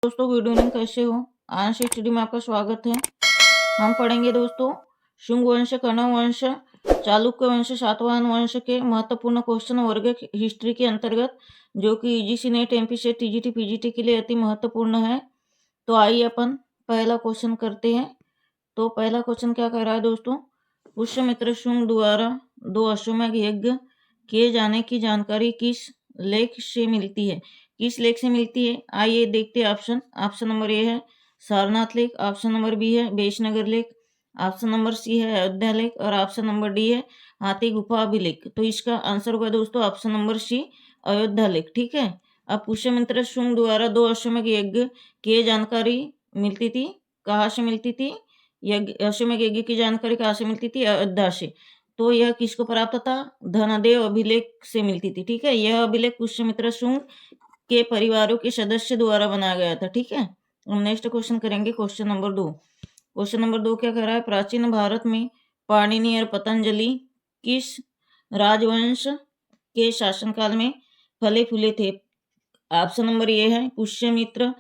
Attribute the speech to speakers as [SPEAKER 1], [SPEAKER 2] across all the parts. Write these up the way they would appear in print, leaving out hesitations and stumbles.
[SPEAKER 1] दोस्तों good evening, कैसे हो? आज स्टडी में आपका स्वागत है। हम पढ़ेंगे दोस्तों शुंग वंश, कण्व वंश, चालुक्य वंश, सातवाहन वंश के महत्वपूर्ण क्वेश्चन वर्ग हिस्ट्री के अंतर्गत, जो कि यूजीसी नेट, एमपीसेट, टीजीटी, पीजीटी के लिए अति महत्वपूर्ण है। तो आइए अपन पहला क्वेश्चन करते हैं। तो पहला क्वेश्चन क्या कह रहा है दोस्तों? पुष्यमित्र शुंग द्वारा 2 अश्वमेध यज्ञ किए जाने की जानकारी किस लेख से मिलती है? किस लेख से मिलती है? आइए देखते हैं ऑप्शन। ऑप्शन नंबर ए है सारनाथ लेख, ऑप्शन नंबर बी है बेशनगर लेख, ऑप्शन नंबर सी है अयोध्या लेख और ऑप्शन नंबर डी है हाथी गुफा अभिलेख। तो इसका आंसर होगा दोस्तों ऑप्शन नंबर सी, अयोध्या लेख। ठीक है। अब पुष्यमित्र शुंग द्वारा 2 अश्वमेध यज्ञ किए जानकारी मिलती थी, कहाँ से मिलती थी? यज्ञ, अश्वमेध यज्ञ की जानकारी कहाँ से मिलती थी? अयोध्या से। तो यह किसको प्राप्त था? धनदेव अभिलेख से मिलती थी। ठीक है। यह अभिलेख पुष्यमित्र शुंग के परिवारों के सदस्य द्वारा बनाया गया था। ठीक है। हम नेक्स्ट क्वेश्चन करेंगे, क्वेश्चन नंबर 2। क्वेश्चन नंबर 2 क्या कह रहा है? प्राचीन भारत में पाणिनि और पतंजलि किस राजवंश के शासनकाल में फले फूले थे? ऑप्शन नंबर ए है Pushyamitra,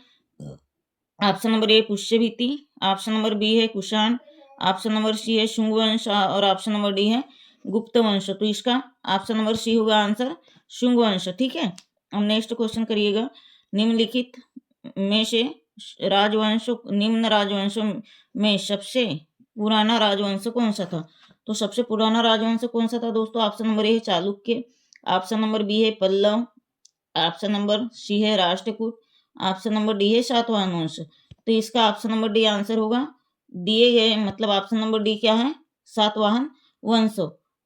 [SPEAKER 1] option number A Pushyabhuti, option number B है कुषाण, ऑप्शन नंबर सी है शुंग वंश और ऑप्शन नंबर डी है गुप्त वंश। तो इसका ऑप्शन नंबर सी होगा आंसर, शुंग वंश। ठीक है। अब नेक्स्ट क्वेश्चन करिएगा। निम्नलिखित में से निम्न राजवंशों में सबसे पुराना राजवंश कौन सा था? तो सबसे पुराना राजवंश कौन सा था दोस्तों? ऑप्शन नंबर ए है चालुक्य, ऑप्शन नंबर बी है पल्लव, ऑप्शन नंबर सी है राष्ट्रकूट, ऑप्शन नंबर डी है सातवाहन वंश। तो इसका ऑप्शन नंबर डी आंसर होगा। दिए गए मतलब ऑप्शन नंबर डी क्या है? सातवाहन वंश।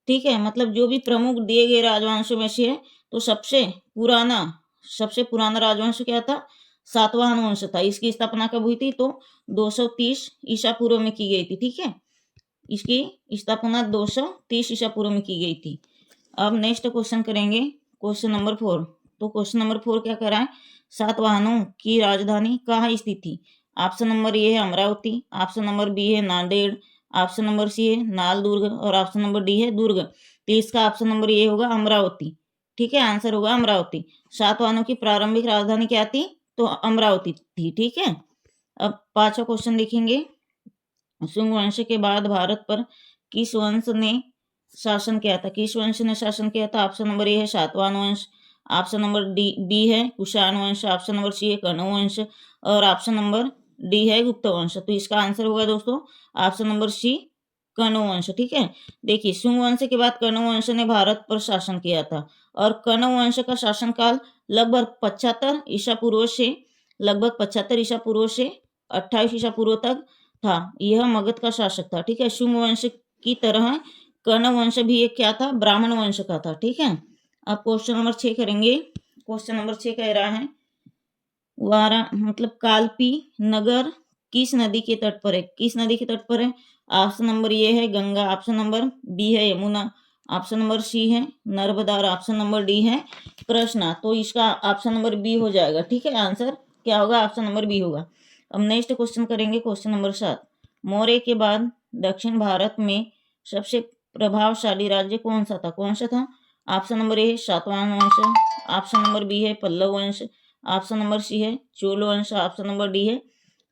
[SPEAKER 1] ठीक है। मतलब जो भी प्रमुख दिए गए राजवंशों में से है, तो सबसे पुराना राजवंश क्या था? सातवाहन वंश था। इसकी स्थापना कब हुई थी? तो 230 ईसा पूर्व में की गई थी। ठीक है। इसकी स्थापना 230 ईसा पूर्व में की गई थी। अब नेक्स्ट क्वेश्चन करेंगे, क्वेश्चन नंबर 4। तो क्वेश्चन नंबर 4 क्या कर रहा है? सातवाहनों की राजधानी कहाँ स्थित थी? ऑप्शन नंबर ए है अमरावती, ऑप्शन नंबर बी है नांदेड़, ऑप्शन नंबर सी है नाल दुर्ग और ऑप्शन नंबर डी है दुर्ग। तो इसका ऑप्शन नंबर ए होगा अमरावती। ठीक है। आंसर होगा अमरावती। सातवाहनों की प्रारंभिक राजधानी क्या थी? तो अमरावती थी। ठीक है। अब 5वां क्वेश्चन देखेंगे। शुंग वंश के बाद भारत पर किस वंश ने शासन किया था? किस वंश ने शासन किया था? ऑप्शन नंबर ए है सातवाहन वंश, ऑप्शन नंबर बी है कुषाण वंश, ऑप्शन नंबर सी है कण्व वंश और ऑप्शन नंबर डी है गुप्त वंश। तो इसका आंसर होगा दोस्तों ऑप्शन नंबर सी, कण्व वंश। ठीक है। देखिए, शुंग वंश के बाद कण्व वंश ने भारत पर शासन किया था और कण्व वंश का शासनकाल लगभग 75 ईसा पूर्व से 28 ईसा पूर्व तक था। यह मगध का शासक था। ठीक है। शुंग वंश की तरह कण्व वंश भी एक क्या था? ब्राह्मण वंश का था। ठीक है। अब क्वेश्चन नंबर 6 करेंगे। क्वेश्चन नंबर 6 कह रहा है कालपी नगर किस नदी के तट पर है? किस नदी के तट पर है? ऑप्शन नंबर ए है गंगा, ऑप्शन नंबर बी है यमुना, ऑप्शन नंबर सी है नर्मदा और ऑप्शन नंबर डी है कृष्णा। तो इसका ऑप्शन नंबर बी हो जाएगा। ठीक है। आंसर क्या होगा? ऑप्शन नंबर बी होगा। अब नेक्स्ट क्वेश्चन करेंगे, क्वेश्चन नंबर 7। मौर्य के बाद दक्षिण भारत में सबसे प्रभावशाली राज्य कौन सा था? कौन सा था? ऑप्शन नंबर ए है सातवाहन वंश, ऑप्शन नंबर बी है पल्लव वंश, ऑप्शन नंबर सी है चोल वंश, ऑप्शन नंबर डी है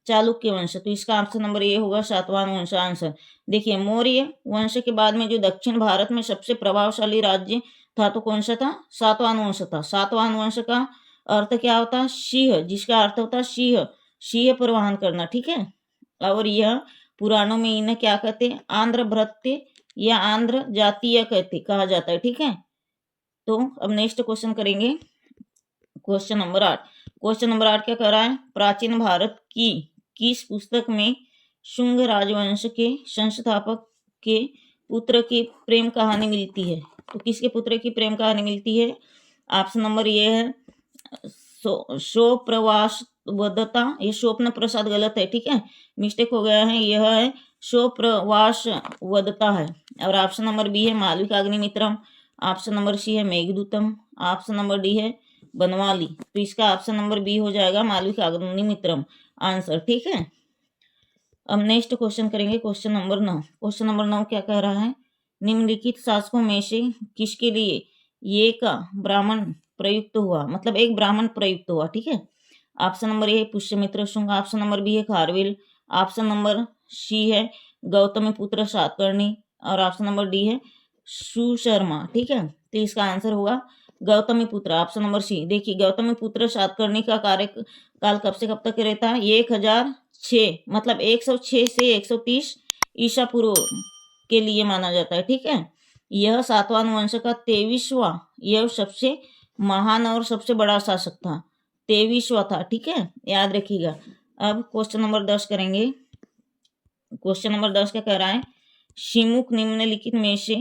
[SPEAKER 1] चालुक्य वंश। तो इसका ऑप्शन नंबर ए होगा सातवाहन वंश। आंसर देखिए, मौर्य वंश के बाद में जो दक्षिण भारत में सबसे प्रभावशाली राज्य था, तो कौन सा था? सातवाहन वंश था। सातवाहन वंश का अर्थ क्या होता है? सिंह, जिसका अर्थ होता है सिंह, सिंह पर वाहन करना। ठीक है। और यह पुराणों में इन्हें क्या कहते हैं? आंध्र भृत्य या आंध्र जातीय कहा जाता है। ठीक है। तो अब नेक्स्ट क्वेश्चन करेंगे, क्वेश्चन नंबर 8। क्वेश्चन नंबर 8 क्या कह रहा है? प्राचीन भारत की किस पुस्तक में शुंग राजवंश के संस्थापक के पुत्र की प्रेम कहानी मिलती है? तो किसके पुत्र की प्रेम कहानी मिलती है? ऑप्शन नंबर ये है शोप्रवासवदत्ता, ये स्वप्न प्रसाद गलत है। ठीक है। मिस्टेक हो गया है। यह है शोप्रवासवदत्ता है। और ऑप्शन नंबर बी है मालविकाग्निमित्रम, ऑप्शन नंबर सी है मेघदूतम, ऑप्शन नंबर डी है बनवाली। तो इसका ऑप्शन नंबर बी हो जाएगा मालविकाग्निमित्रम। आंसर। ठीक है। अब नेक्स्ट क्वेश्चन करेंगे, क्वेश्चन नंबर 9। क्वेश्चन नंबर 9 क्या कह रहा है? निम्नलिखित शासकों में से किसके लिए ये का ब्राह्मण प्रयुक्त हुआ? मतलब एक ब्राह्मण प्रयुक्त हुआ। ठीक है। ऑप्शन नंबर ए है Pushyamitra Shunga, option number B है खारवेल, ऑप्शन नंबर सी है गौतमीपुत्र सातकर्णी और ऑप्शन नंबर डी है सुशर्मा। ठीक है, तो इसका आंसर होगा गौतमीपुत्र, ऑप्शन नंबर सी। देखिए गौतमीपुत्र सातकर्णी का कार्यकाल कब से कब तक रहता है? 1006 मतलब 106 से 130 ईसा पूर्व के लिए माना जाता है। ठीक है, यह सातवाहन वंश का 23वां, यह सबसे महान और सबसे बड़ा शासक था, 23वां था। ठीक है, याद रखिएगा। अब क्वेश्चन नंबर 10 करेंगे। क्वेश्चन नंबर 10 क्या कह रहा है? शिमुख निम्नलिखित में से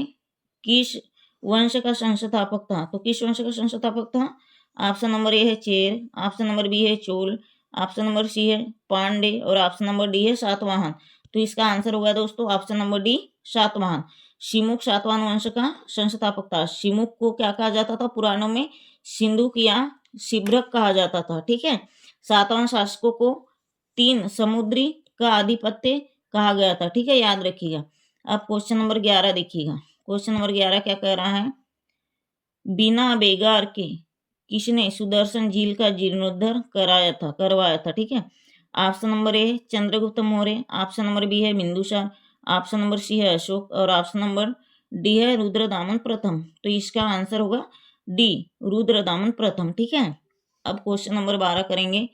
[SPEAKER 1] किस वंश का संस्थापक था? तो किस वंश का संस्थापक था? ऑप्शन नंबर ए है चेर, ऑप्शन नंबर बी है चोल, ऑप्शन नंबर सी है पांडे और ऑप्शन नंबर डी है सातवाहन। तो इसका आंसर होगा दोस्तों option number D Satavahana. Simuka Satavahana वंश का संस्थापक था। शिमुख को क्या कहा जाता था? पुराणों में सिंधुक या शिभ्रक कहा जाता था। ठीक है, सातवाहन शासकों को 3 समुद्री का आधिपत्य कहा गया था। ठीक है, याद रखिएगा। अब क्वेश्चन नंबर 11 देखिएगा। क्वेश्चन नंबर 11 क्या कह रहा है? बिना बेगार के किसने सुदर्शन झील का जीर्णोद्धार करवाया था? ठीक है, option number A Chandragupta Maurya, option number B है बिंदुसार, ऑप्शन नंबर सी है अशोक और ऑप्शन नंबर डी है रुद्रदामन प्रथम। तो इसका आंसर होगा डी रुद्रदामन प्रथम। ठीक है, अब क्वेश्चन नंबर 12 करेंगे।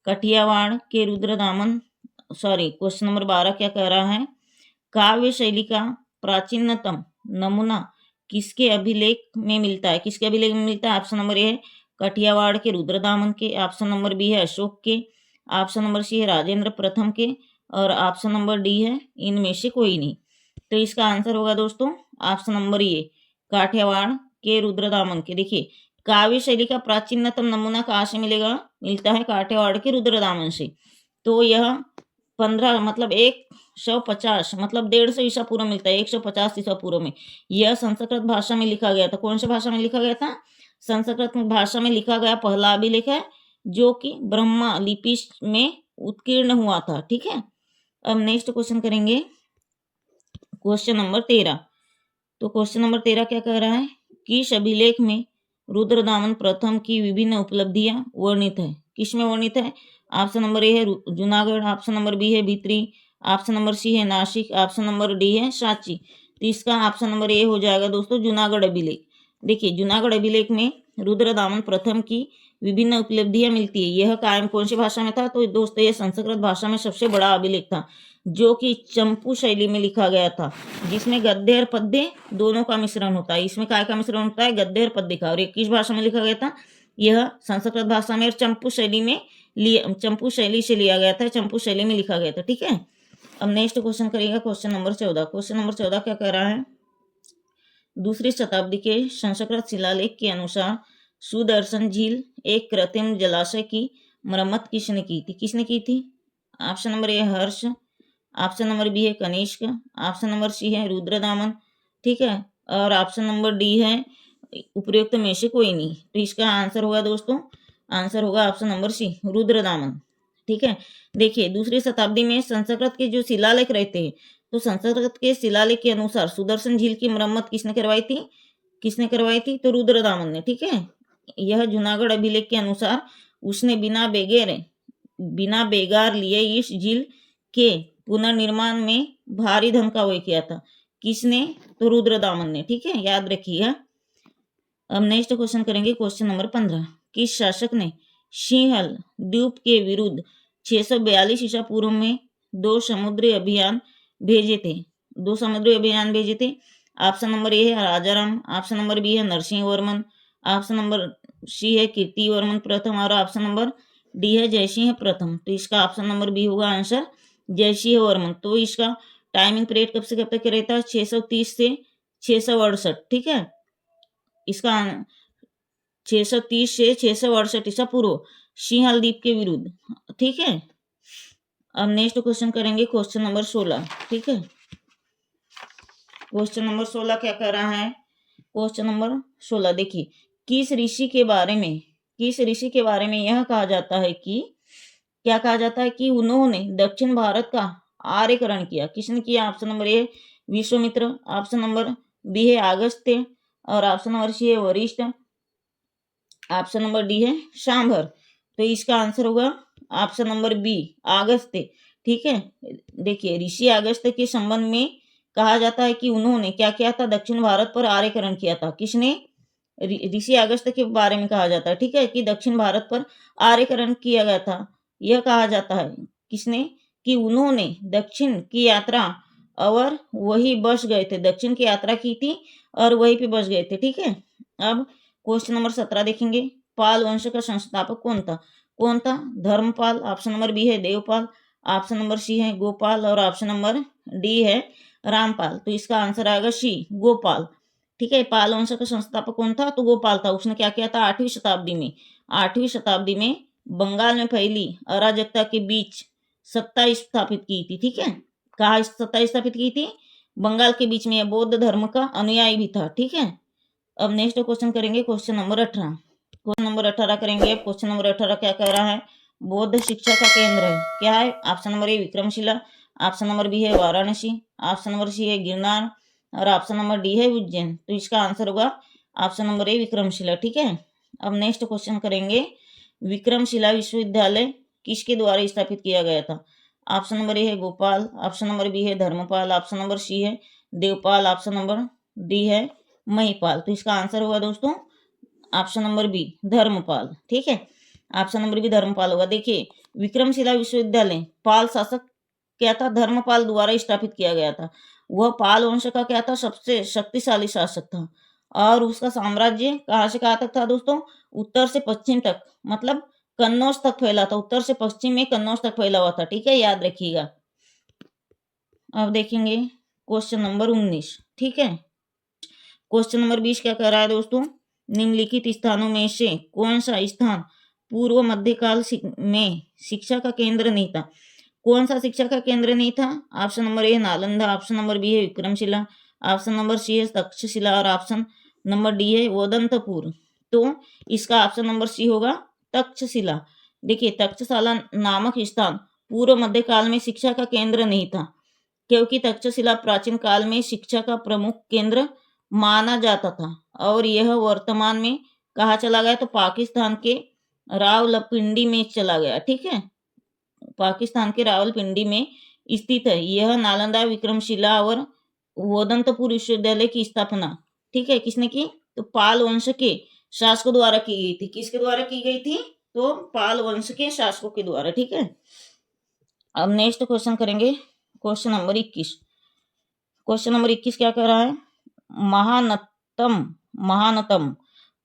[SPEAKER 1] कठियावाड़ के रुद्रदामन क्वेश्चन नंबर 12 क्या कह रहा है? काव्य शैली का प्राचीनतम नमूना किसके अभिलेख में मिलता है? किसके अभिलेख में मिलता है? ऑप्शन नंबर ए है कठियावाड़ के रुद्रदामन के, ऑप्शन नंबर बी है अशोक के, ऑप्शन नंबर सी है राजेंद्र प्रथम के और ऑप्शन नंबर डी है इनमें से कोई नहीं। तो इसका आंसर होगा दोस्तों ऑप्शन नंबर ए काठियावाड़ के रुद्रदामन के। देखिए काव्य शैली का प्राचीनतम नमूना कहाँ से मिलता है काठियावाड़ के रुद्रदामन से। तो यह 15 मतलब 150 मतलब 150 ईसा पूर्व मिलता है, 150 ईसा पूर्व में। यह संस्कृत भाषा में लिखा गया था। कौन सी भाषा में लिखा गया था? संस्कृत भाषा में लिखा गया पहला अभिलेख है जो कि ब्रह्मा लिपि में उत्कीर्ण हुआ था। ठीक है, अब नेक्स्ट क्वेश्चन करेंगे क्वेश्चन नंबर 13। तो क्वेश्चन नंबर 13 क्या कह रहा है? किस अभिलेख में रुद्रदामन प्रथम की विभिन्न उपलब्धियां वर्णित है? किस में वर्णित है? ऑप्शन नंबर ए है जूनागढ़, ऑप्शन नंबर बी है भित्री, ऑप्शन नंबर सी है नासिक, ऑप्शन नंबर डी है सांची। तो इसका ऑप्शन नंबर ए हो जाएगा दोस्तों जूनागढ़ अभिलेख। देखिए जूनागढ़ अभिलेख में रुद्रदामन प्रथम की विभिन्न उपलब्धियां मिलती है। यह कायम कौन सी भाषा में था? तो दोस्तों ये संस्कृत भाषा में सबसे बड़ा अभिलेख था जो कि चंपू शैली में लिखा गया था, जिसमें गद्य और पद्य दोनों का मिश्रण होता है। इसमें काय का मिश्रण होता है? गद्य और पद्य का। और ये किस भाषा में लिखा गया था? यह संस्कृत भाषा में और चंपू शैली से लिया गया था, चंपू शैली में लिखा गया था। ठीक है, अब नेक्स्ट क्वेश्चन करेगा क्वेश्चन नंबर 14। क्वेश्चन नंबर 14 क्या कह रहा है? दूसरी शताब्दी के संस्कृत शिलालेख के अनुसार सुदर्शन झील एक कृत्रिम जलाशय की मरम्मत किसने की थी? किसने की थी? Option number A Harsha, option number B है कनिष्क, ऑप्शन नंबर सी है रुद्रदामन। ठीक है, और ऑप्शन नंबर डी है उपयुक्त में से कोई नहीं। तो इसका आंसर होगा दोस्तों, आंसर होगा ऑप्शन नंबर सी रुद्रदामन। ठीक है, देखिए दूसरी शताब्दी में संस्कृत के जो शिलालेख रहते हैं, तो संस्कृत के शिलालेख के अनुसार सुदर्शन झील की मरम्मत किसने करवाई थी? किसने करवाई थी? तो रुद्रदामन ने। ठीक है, यह जूनागढ़ अभिलेख के अनुसार उसने बिना बेगार लिए इस झील के पुनर्निर्माण में भारी धन का व्यय किया था। किसने? तो रुद्रदामन ने। ठीक है, याद रखिएगा। अब नेक्स्ट क्वेश्चन करेंगे क्वेश्चन नंबर 15। किस शासक ने सिंहल द्वीप के विरुद्ध 642 ईसा पूर्व में 2 समुद्री अभियान भेजे थे? ऑप्शन नंबर ए है राजाराम, ऑप्शन नंबर बी है Narasimha Varman, option number C है कीर्ति वर्मन प्रथम और ऑप्शन नंबर डी है जयसिंह प्रथम। तो इसका ऑप्शन नंबर बी होगा आंसर जयसिंह वर्मन। तो इसका टाइमिंग पीरियड कब से कब तक रहता है? 630 से 668। ठीक है, इसका 630 से 668 ईसा पूर्व सिंहल द्वीप के विरुद्ध। ठीक है, अब नेक्स्ट क्वेश्चन करेंगे क्वेश्चन नंबर 16। ठीक है, क्वेश्चन नंबर 16 क्या कर रहा है? क्वेश्चन नंबर 16 देखिए, किस ऋषि के बारे में यह कहा जाता है कि क्या कहा जाता है कि उन्होंने दक्षिण भारत का आर्यकरण किया? किसने किया? Option number A Vishwamitra, option number B है अगस्त्य और ऑप्शन नंबर सी है वशिष्ठ, ऑप्शन नंबर डी है सांभर। तो इसका आंसर होगा ऑप्शन नंबर बी, अगस्त्य। ठीक है, देखिए ऋषि अगस्त्य के संबंध में कहा जाता है कि उन्होंने क्या किया था, दक्षिण भारत पर आर्यकरण किया था। किसने? ऋषि अगस्त्य के बारे में कहा जाता है, ठीक है, कि दक्षिण भारत पर आर्यकरण किया गया था। यह कहा जाता है किसने, कि उन्होंने दक्षिण की यात्रा और वही बस गए थे, दक्षिण की यात्रा की थी और वहीं पे बस गए थे। ठीक है, अब क्वेश्चन नंबर 17 देखेंगे। पाल वंश का संस्थापक कौन था? कौन था? धर्मपाल। ऑप्शन नंबर बी है देवपाल, ऑप्शन नंबर सी है गोपाल और ऑप्शन नंबर डी है रामपाल। तो इसका आंसर आएगा सी, गोपाल। ठीक है, पाल वंश का संस्थापक कौन था? तो गोपाल था। उसने क्या किया था 8वीं शताब्दी में, 8वीं शताब्दी में बंगाल में फैली अराजकता के बीच सत्ता स्थापित की थी। ठीक है, कहा सत्ता स्थापित की थी? बंगाल के बीच में। यह बौद्ध धर्म का अनुयायी भी था। ठीक है, अब नेक्स्ट क्वेश्चन करेंगे, क्वेश्चन नंबर 18। क्वेश्चन नंबर 18 करेंगे। क्वेश्चन नंबर 18 क्या कह रहा है? बौद्ध शिक्षा का केंद्र है, क्या है? Option number A Vikramshila, option number B है वाराणसी, ऑप्शन नंबर सी है गिरनार और ऑप्शन नंबर डी है उज्जैन। तो इसका आंसर होगा ऑप्शन नंबर ए विक्रमशिला। ठीक है, अब नेक्स्ट क्वेश्चन करेंगे। विक्रमशिला विश्वविद्यालय किसके द्वारा स्थापित किया गया था? ऑप्शन नंबर ए है गोपाल, ऑप्शन नंबर बी है धर्मपाल, ऑप्शन नंबर सी है देवपाल, ऑप्शन नंबर डी है महिपाल। तो इसका आंसर होगा दोस्तों ऑप्शन नंबर बी, धर्मपाल। ठीक है, ऑप्शन नंबर बी धर्मपाल होगा। देखिए विक्रमशिला विश्वविद्यालय पाल शासक क्या था, धर्मपाल द्वारा स्थापित किया गया था। वह पाल वंश का क्या था, सबसे शक्तिशाली शासक था और उसका साम्राज्य कहाँ से कहाँ तक था दोस्तों? उत्तर से पश्चिम तक, मतलब कन्नौज तक फैला था। उत्तर से पश्चिम में कन्नौज तक फैला हुआ था। ठीक है, याद रखिएगा। अब देखेंगे क्वेश्चन नंबर 19। ठीक है, क्वेश्चन नंबर 20 क्या कह रहा है दोस्तों? निम्नलिखित स्थानों में से कौन सा स्थान पूर्व मध्यकाल में शिक्षा का केंद्र नहीं था? कौन सा शिक्षा का केंद्र नहीं था? Option number A Nalanda, option number B है विक्रमशिला, ऑप्शन नंबर सी है तक्षशिला और ऑप्शन नंबर डी है वदंतपुर। तो इसका ऑप्शन नंबर सी होगा तक्षशिला। देखिए तक्षशिला नामक स्थान पूर्व मध्यकाल में शिक्षा का केंद्र नहीं था, क्योंकि तक्षशिला प्राचीन काल में शिक्षा का प्रमुख केंद्र माना जाता था और यह वर्तमान में कहा चला गया? तो पाकिस्तान के रावलपिंडी में चला गया। ठीक है, पाकिस्तान के रावलपिंडी में स्थित है। यह नालंदा, विक्रमशिला और वदंतपुर विश्वविद्यालय की स्थापना, ठीक है, किसने की? तो पाल वंश के शासकों द्वारा की गई थी। किसके द्वारा की गई थी? तो पाल वंश के शासकों के द्वारा। ठीक है, अब नेक्स्ट क्वेश्चन करेंगे, क्वेश्चन नंबर 21। क्वेश्चन नंबर 21 क्या कह रहा है? महानतम महानतम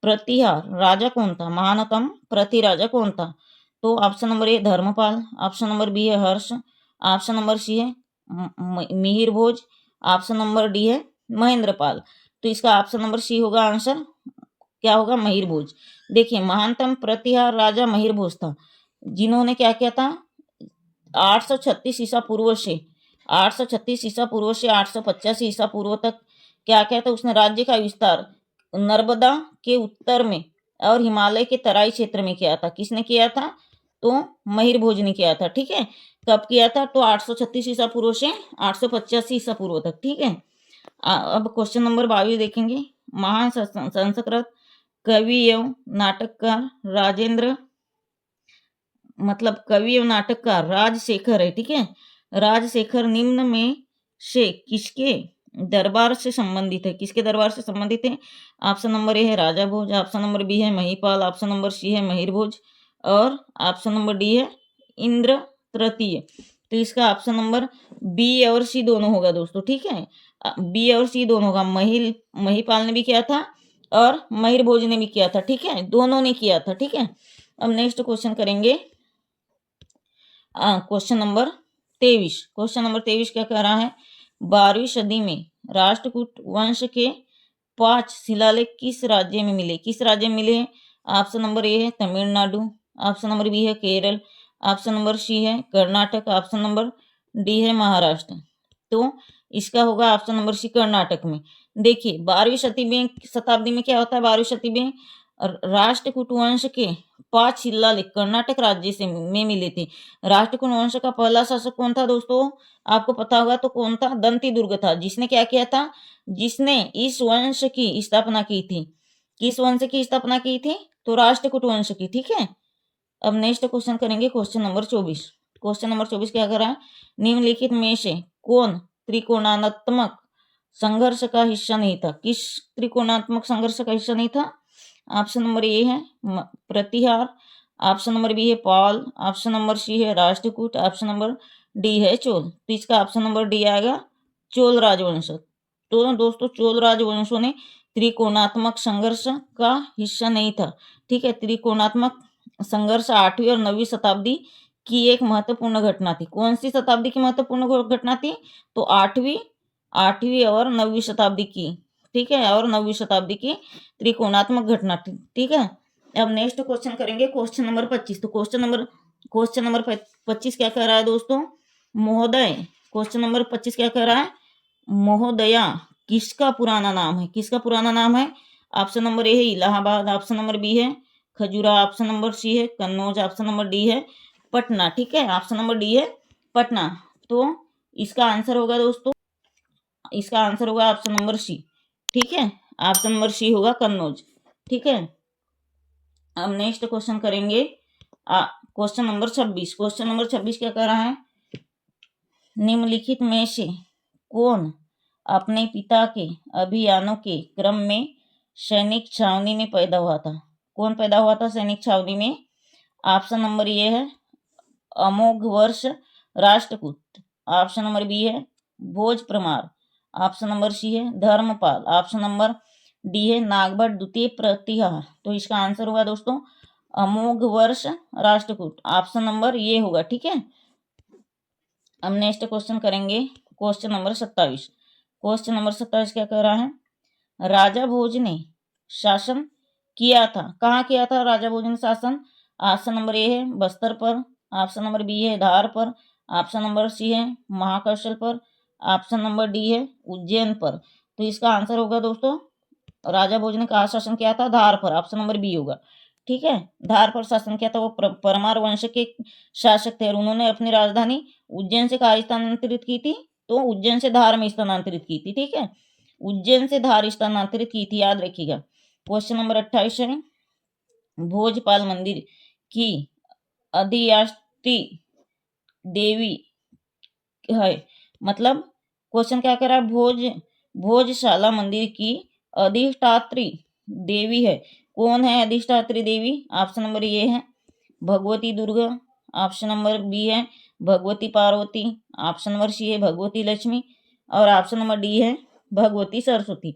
[SPEAKER 1] प्रतिहार राजा कौन था? महानतम प्रति राजा कौन था? तो option number A Dharmapala, option number B है हर्ष, ऑप्शन नंबर सी है Mihir Bhoja, option number D है महेंद्रपाल। तो इसका ऑप्शन नंबर सी होगा आंसर, क्या होगा? महिर भोज। देखिए महानतम प्रतिहार राजा महिर भोज था, जिन्होंने क्या किया था 836 ईसा पूर्व से 836 ईसा पूर्व से 885 ईसा पूर्व तक क्या किया था? उसने राज्य का विस्तार नर्मदा के उत्तर में और हिमालय के तराई क्षेत्र में किया था। किसने किया था? तो महिर भोज ने किया था। ठीक है, कब किया था? तो 836 ईसा पूर्व से 885 ईसा पूर्व तक। ठीक है, अब क्वेश्चन नंबर 22 देखेंगे। महान संस्कृत कवि एवं नाटककार राजेंद्र, मतलब कवि एवं नाटककार राजशेखर है। ठीक है, राजशेखर निम्न में से किसके दरबार से संबंधित है? किसके दरबार से संबंधित है? ऑप्शन नंबर ए है राजा भोज, ऑप्शन नंबर बी है महिपाल, ऑप्शन नंबर सी है महिर भोज और ऑप्शन नंबर डी है इंद्र तृतीय। तो इसका ऑप्शन नंबर बी और सी दोनों होगा दोस्तों। ठीक है, बी और सी दोनों होगा। महिपाल ने भी किया था और महिर भोज ने भी किया था। ठीक है, दोनों ने किया था। ठीक है, अब नेक्स्ट क्वेश्चन करेंगे, क्वेश्चन नंबर 23। क्वेश्चन नंबर 23 क्या कह रहा है? 12वीं सदी में राष्ट्रकूट वंश के 5 शिलालेख किस राज्य में मिले? किस राज्य में मिले? ऑप्शन नंबर ए है तमिलनाडु, ऑप्शन नंबर बी है केरल, ऑप्शन नंबर सी है कर्नाटक, ऑप्शन नंबर डी है महाराष्ट्र। तो इसका होगा ऑप्शन नंबर सी कर्नाटक में। देखिए 12वीं शताब्दी में क्या होता है? 12वीं शताब्दी में राष्ट्रकूट वंश के 5 शिलालेख कर्नाटक राज्य से में मिले थे। राष्ट्रकूट वंश का पहला शासक कौन था दोस्तों? आपको पता होगा तो कौन था? दंती दुर्ग था। जिसने क्या किया था? जिसने इस वंश की स्थापना की थी। किस वंश की स्थापना की थी? तो राष्ट्रकूट वंश की। ठीक है, अब नेक्स्ट क्वेश्चन करेंगे क्वेश्चन नंबर 24। क्वेश्चन नंबर 24 क्या कर रहा है, निम्नलिखित में से कौन त्रिकोणात्मक संघर्ष का हिस्सा नहीं था? किस त्रिकोणात्मक संघर्ष का हिस्सा नहीं था? ऑप्शन नंबर ए है प्रतिहार, ऑप्शन नंबर बी है पाल, ऑप्शन नंबर सी है राष्ट्रकूट, ऑप्शन नंबर डी है चोल। तो इसका ऑप्शन नंबर डी आएगा चोल राजवंश। तो दोस्तों चोल राजवंशों ने त्रिकोणात्मक संघर्ष का हिस्सा नहीं था। ठीक है, त्रिकोणात्मक संघर्ष 8वीं और 9वीं शताब्दी की एक महत्वपूर्ण घटना थी। कौन सी शताब्दी की महत्वपूर्ण घटना थी? तो आठवीं और 9वीं शताब्दी की। ठीक है, और 9वीं शताब्दी की त्रिकोणात्मक घटना थी। ठीक है, अब नेक्स्ट क्वेश्चन करेंगे क्वेश्चन नंबर 25। तो क्वेश्चन नंबर 25 क्या कह रहा है दोस्तों, महोदय। क्वेश्चन नंबर 25 क्या कह रहा है, महोदया किसका पुराना नाम है? किसका पुराना नाम है? ऑप्शन नंबर ए है इलाहाबाद, ऑप्शन नंबर बी है खजुरा, ऑप्शन नंबर सी है कन्नौज, ऑप्शन नंबर डी है पटना। ठीक है, ऑप्शन नंबर डी है पटना। तो इसका आंसर होगा दोस्तों, इसका आंसर होगा ऑप्शन नंबर सी। ठीक है, ऑप्शन नंबर सी होगा कन्नौज। ठीक है, अब नेक्स्ट क्वेश्चन करेंगे क्वेश्चन नंबर 26। क्वेश्चन नंबर 26 क्या कह रहा है, निम्नलिखित में से कौन अपने पिता के अभियानों के क्रम में सैनिक छावनी में पैदा हुआ था? कौन पैदा हुआ था सैनिक छावनी में? ऑप्शन नंबर ए है अमोघ वर्ष राष्ट्रकूट, ऑप्शन नंबर बी है भोज परमार, ऑप्शन नंबर सी है धर्मपाल, ऑप्शन नंबर डी है नागभट्ट द्वितीय प्रतिहार। तो इसका आंसर होगा दोस्तों अमोघ वर्ष राष्ट्रकूट, ऑप्शन नंबर ये होगा। ठीक है, अब नेक्स्ट क्वेश्चन करेंगे क्वेश्चन नंबर 27। क्वेश्चन नंबर 27 क्या कह रहा है, राजा भोज ने शासन किया था, कहाँ किया था राजा भोज ने शासन? ऑप्शन नंबर ए है बस्तर पर, ऑप्शन नंबर बी है धार पर, ऑप्शन नंबर सी है महाकौशल पर, ऑप्शन नंबर डी है उज्जैन पर। तो इसका आंसर होगा दोस्तों राजा भोज ने कहाँ शासन किया था? धार पर, ऑप्शन नंबर बी होगा। ठीक है, धार पर शासन किया था। वो परमार वंश के शासक थे और उन्होंने अपनी राजधानी उज्जैन से कहाँ स्थानांतरित की थी? तो उज्जैन से धार में स्थानांतरित की थी। ठीक है, उज्जैन से धार स्थानांतरित की थी, याद रखिएगा। क्वेश्चन नंबर 28 है भोजपाल मंदिर की अधिष्ठात्री देवी है, मतलब क्वेश्चन क्या कह रहा है, भोजशाला मंदिर की अधिष्ठात्री देवी है। कौन है अधिष्ठात्री देवी? ऑप्शन नंबर ए है Bhagwati Durga, option number B है Bhagwati Parvati, option number C है भगवती लक्ष्मी और ऑप्शन नंबर डी है भगवती सरस्वती।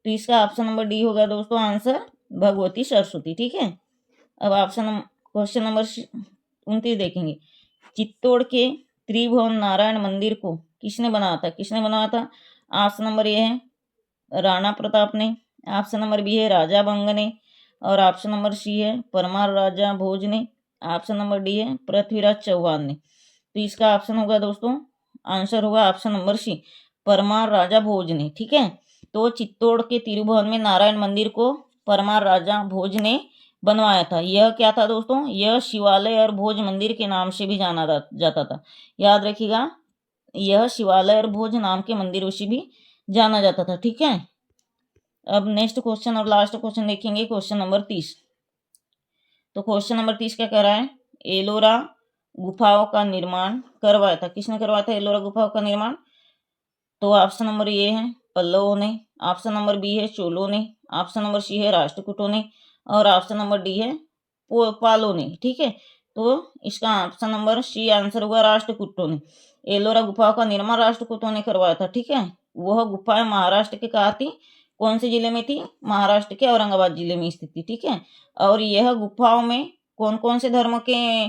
[SPEAKER 1] तो इसका ऑप्शन नंबर डी होगा दोस्तों आंसर भगवती सरस्वती। ठीक है, अब क्वेश्चन नंबर 29 देखेंगे, चित्तौड़ के त्रिभुवन नारायण मंदिर को किसने बनाया था? किसने बनाया था? ऑप्शन नंबर ए है राणा प्रताप ने, ऑप्शन नंबर बी है राजा बंग ने और ऑप्शन नंबर सी है परमार राजा भोज ने, ऑप्शन नंबर डी है पृथ्वीराज चौहान ने। तो इसका ऑप्शन होगा दोस्तों आंसर होगा ऑप्शन नंबर सी परमार राजा भोज ने। ठीक है, तो चित्तौड़ के तिरुभुवन में नारायण मंदिर को परमार राजा भोज ने बनवाया था। यह क्या था दोस्तों, यह शिवालय और भोज मंदिर के नाम से भी जाना जाता था, याद रखिएगा। यह शिवालय और भोज नाम के मंदिरों से भी जाना जाता था। ठीक है, अब नेक्स्ट क्वेश्चन और लास्ट क्वेश्चन देखेंगे क्वेश्चन नंबर 30। तो क्वेश्चन नंबर 30 क्या कह रहा है, एलोरा गुफाओं का निर्माण करवाया था, किसने करवाया था एलोरा गुफाओं का निर्माण? तो ऑप्शन नंबर ए है पल्लवों ने, ऑप्शन नंबर बी है चोलों ने, ऑप्शन नंबर सी है राष्ट्रकूटों ने और ऑप्शन नंबर डी है पालों ने। ठीक है, तो इसका ऑप्शन नंबर सी आंसर होगा राष्ट्रकूटों ने। एलोरा गुफाओं का निर्माण राष्ट्रकूटों ने करवाया था। ठीक है, वह गुफाएं महाराष्ट्र के कहा थी, कौन से जिले में थी? महाराष्ट्र के औरंगाबाद जिले में स्थित थी। ठीक है, और यह गुफाओं में कौन कौन से धर्म के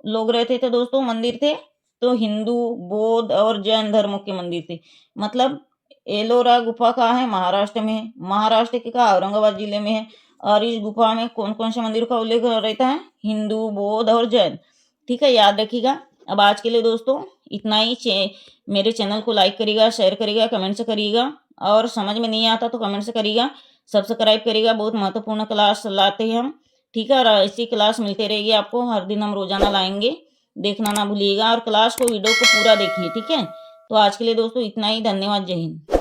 [SPEAKER 1] लोग रहते थे दोस्तों, मंदिर थे? तो हिंदू, बौद्ध और जैन धर्मों के मंदिर थे। मतलब एलोरा गुफा कहाँ है? महाराष्ट्र में है, महाराष्ट्र के कहा औरंगाबाद जिले में है। और इस गुफा में कौन कौन से मंदिर का उल्लेख रहता है? हिंदू, बौद्ध और जैन। ठीक है, याद रखिएगा। अब आज के लिए दोस्तों इतना ही। मेरे चैनल को लाइक करिएगा, शेयर करिएगा, कमेंट से करिएगा और समझ में नहीं आता तो कमेंट से करिएगा, सब्सक्राइब करिएगा। बहुत महत्वपूर्ण क्लास लाते हैं हम। ठीक है, और ऐसी क्लास मिलती रहेगी आपको, हर दिन हम रोजाना लाएंगे, देखना ना भूलिएगा और क्लास को वीडियो को पूरा देखिए। ठीक है, तो आज के लिए दोस्तों इतना ही। धन्यवाद, जय हिंद।